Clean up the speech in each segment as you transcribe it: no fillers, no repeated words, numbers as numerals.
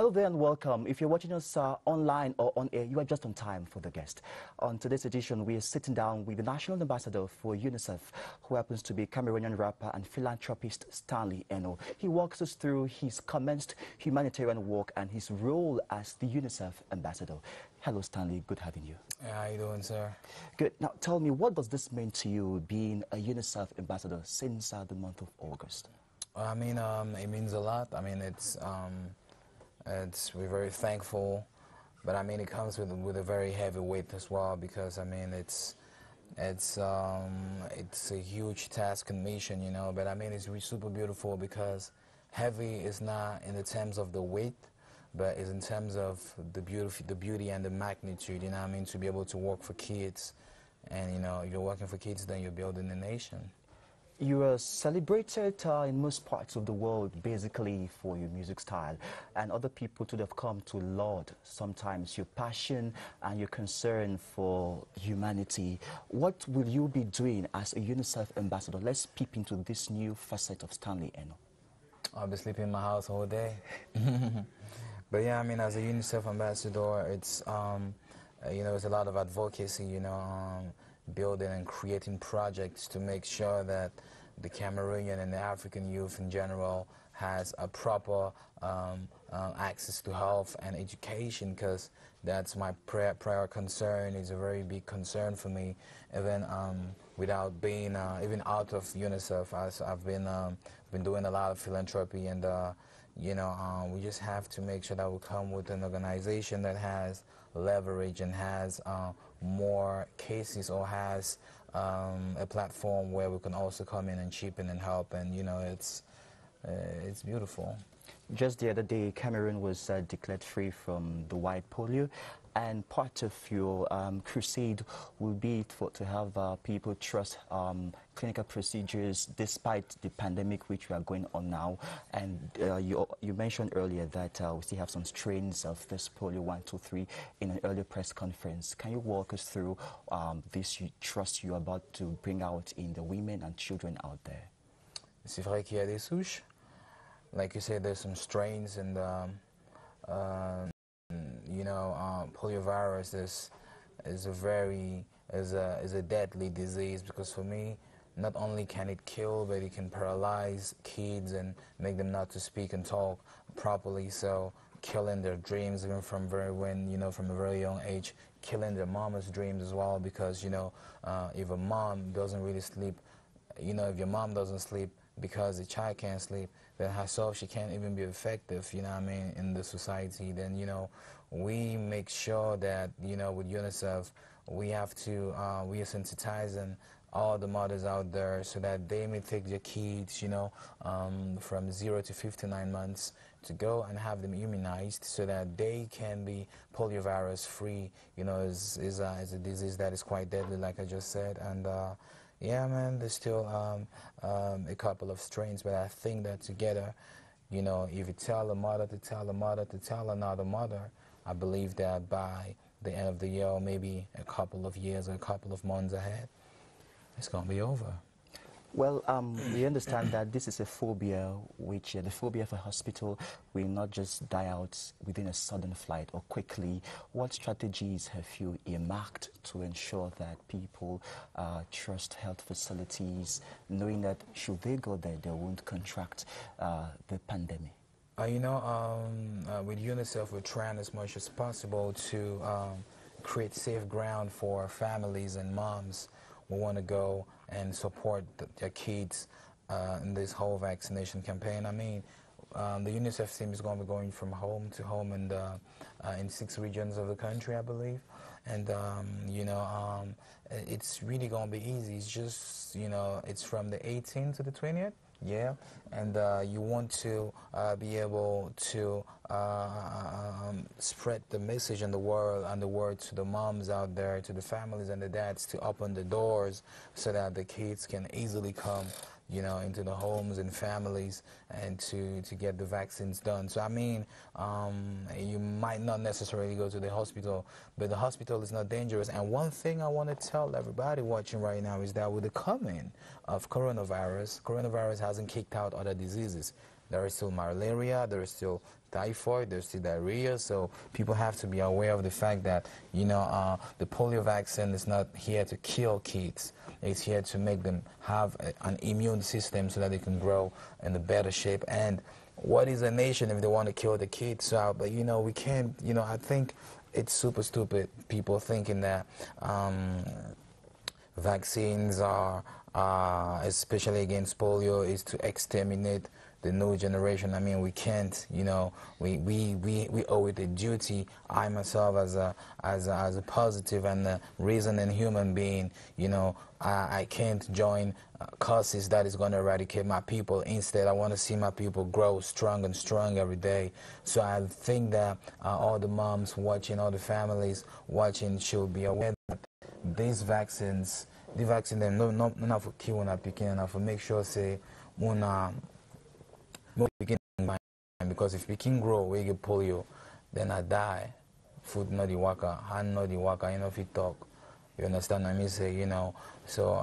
Hello there and welcome. If you're watching us online or on air, you are just on time for the guest. On today's edition, we are sitting down with the National Ambassador for UNICEF, who happens to be Cameroonian rapper and philanthropist Stanley ENOW. He walks us through his commenced humanitarian work and his role as the UNICEF Ambassador. Hello, Stanley. Good having you. How you doing, sir? Good. Now, tell me, what does this mean to you, being a UNICEF Ambassador since the month of August? I mean, it means a lot. I mean, we're very thankful, but I mean, it comes with a very heavy weight as well, because I mean, it's a huge task and mission, you know. But I mean, it's super beautiful because heavy is not in the terms of the weight, but it's in terms of the beauty and the magnitude. You know what I mean? To be able to work for kids, and you know, if you're working for kids, then you're building a nation. You are celebrated in most parts of the world basically for your music style, and other people too have come to laud sometimes your passion and your concern for humanity. What will you be doing as a UNICEF ambassador? Let's peep into this new facet of Stanley ENOW. I'll be sleeping in my house all day. But yeah, I mean, as a UNICEF ambassador, it's you know, it's a lot of advocacy, you know, building and creating projects to make sure that the Cameroonian and the African youth in general has a proper access to health and education, because that's my prior concern. It's a very big concern for me. Even without being even out of UNICEF, I've been doing a lot of philanthropy, and you know, we just have to make sure that we come with an organization that has leverage and has more cases, or has a platform where we can also come in and chip in and help, and you know, it's beautiful. Just the other day, Cameroon was declared free from the white polio, and part of your crusade will be to have people trust clinical procedures despite the pandemic which we are going on now. And you mentioned earlier that we still have some strains of this polio 1, 2, 3 in an earlier press conference. Can you walk us through this trust you're about to bring out in the women and children out there? C'est vrai qu'il y a des souches. Like you said, there's some strains, and you know, poliovirus is a deadly disease, because for me, not only can it kill, but it can paralyze kids and make them not to speak and talk properly. So killing their dreams even from from a very young age, killing their mama's dreams as well, because you know, if a mom doesn't really sleep, you know, if your mom doesn't sleep because the child can't sleep, then herself, she can't even be effective, you know what I mean, in the society. Then, you know, we make sure that, you know, with UNICEF, we have to, we are sensitizing all the mothers out there so that they may take their kids, you know, from 0 to 59 months to go and have them immunized so that they can be poliovirus free. You know, is a disease that is quite deadly, like I just said. And yeah, man, there's still a couple of strains, but I think that together, you know, if you tell a mother to tell a mother to tell another mother, I believe that by the end of the year, or maybe a couple of years or a couple of months ahead, it's going to be over. Well, we understand that this is a phobia, which the phobia of a hospital will not just die out within a sudden flight or quickly. What strategies have you earmarked to ensure that people trust health facilities, knowing that should they go there, they won't contract the pandemic? You know, with UNICEF, we're trying as much as possible to create safe ground for families and moms. We want to go and support their kids in this whole vaccination campaign. I mean, the UNICEF team is going to be going from home to home in 6 regions of the country, I believe. And, you know, it's really going to be easy. It's just, you know, it's from the 18th to the 20th. Yeah, and you want to be able to spread the message in the world and the word to the moms out there, to the families and the dads, to open the doors so that the kids can easily come, you know, into the homes and families and to get the vaccines done. So I mean, you might not necessarily go to the hospital, but the hospital is not dangerous. And one thing I want to tell everybody watching right now is that with the coming of coronavirus hasn't kicked out other diseases. there is still malaria, there is still typhoid, there's still diarrhea. So people have to be aware of the fact that, you know, the polio vaccine is not here to kill kids. It's here to make them have an immune system so that they can grow in a better shape. And what is a nation if they want to kill the kids? So, but you know, we can't, you know, I think it's super stupid, people thinking that vaccines are, especially against polio, is to exterminate the new generation. I mean, we can't, you know, we owe it a duty. I myself, as a positive and a reasoning human being, you know, I can't join causes that is going to eradicate my people. Instead, I want to see my people grow strong and strong every day. So I think that all the moms watching, all the families watching should be aware that these vaccines, the vaccine them not for kill when I begin, and for make sure say when begin, because if we can grow, we get polio, then I die. Food not the worker, hand not the worker, you know, if you talk. You understand what I mean? Say, you know, so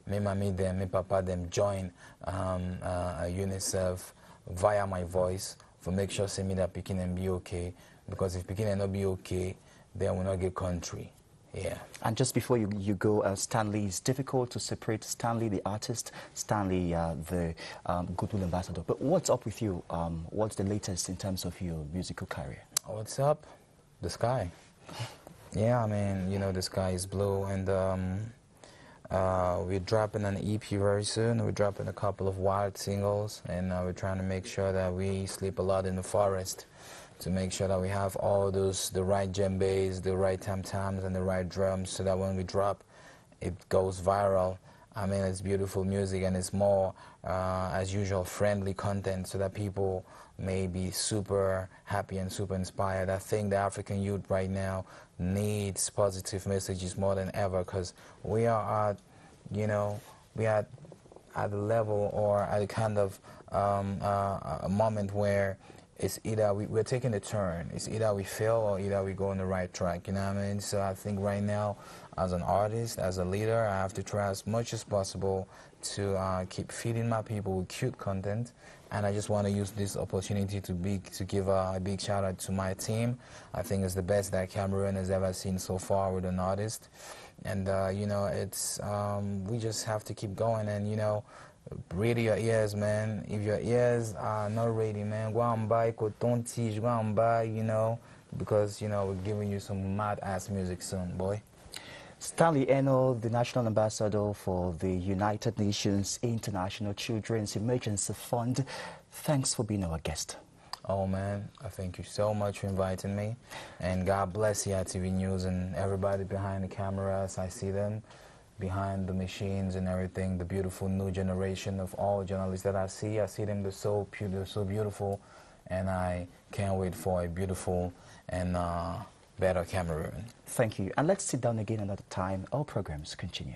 me mommy them, me papa them join UNICEF via my voice for make sure say me that Pekin and be okay, because if Pekin and not be okay, then we'll not get country. Yeah. And just before you go, Stanley, it's difficult to separate Stanley, the artist, Stanley, the Goodwill ambassador. But what's up with you? What's the latest in terms of your musical career? What's up? The sky. Yeah, I mean, you know, the sky is blue, and we're dropping an EP very soon. We're dropping a couple of wild singles, and we're trying to make sure that we sleep a lot in the forest, to make sure that we have all those, the right djembes, the right tam-tams, and the right drums, so that when we drop, it goes viral. I mean, it's beautiful music, and it's more, as usual, friendly content, so that people may be super happy and super inspired. I think the African youth right now needs positive messages more than ever, because we are at, you know, we are at the level or at a kind of a moment where it's either we're taking a turn. It's either we fail or either we go on the right track, you know what I mean? So I think right now, as an artist, as a leader, I have to try as much as possible to keep feeding my people with cute content. And I just want to use this opportunity to give a big shout out to my team. I think it's the best that Cameroon has ever seen so far with an artist. And, you know, it's, we just have to keep going and, you know, ready your ears, man. If your ears are not ready, man, go and buy Coton Tige, go and buy, you know, because, you know, we're giving you some mad-ass music soon, boy. Stanley ENOW, the National Ambassador for the United Nations International Children's Emergency Fund, thanks for being our guest. Oh, man, I thank you so much for inviting me. And God bless CRTV News and everybody behind the cameras. I see them behind the machines and everything, the beautiful new generation of all journalists that I see them, they're so beautiful, and I can't wait for a beautiful and better Cameroon. Thank you. And let's sit down again another time. Our programs continue.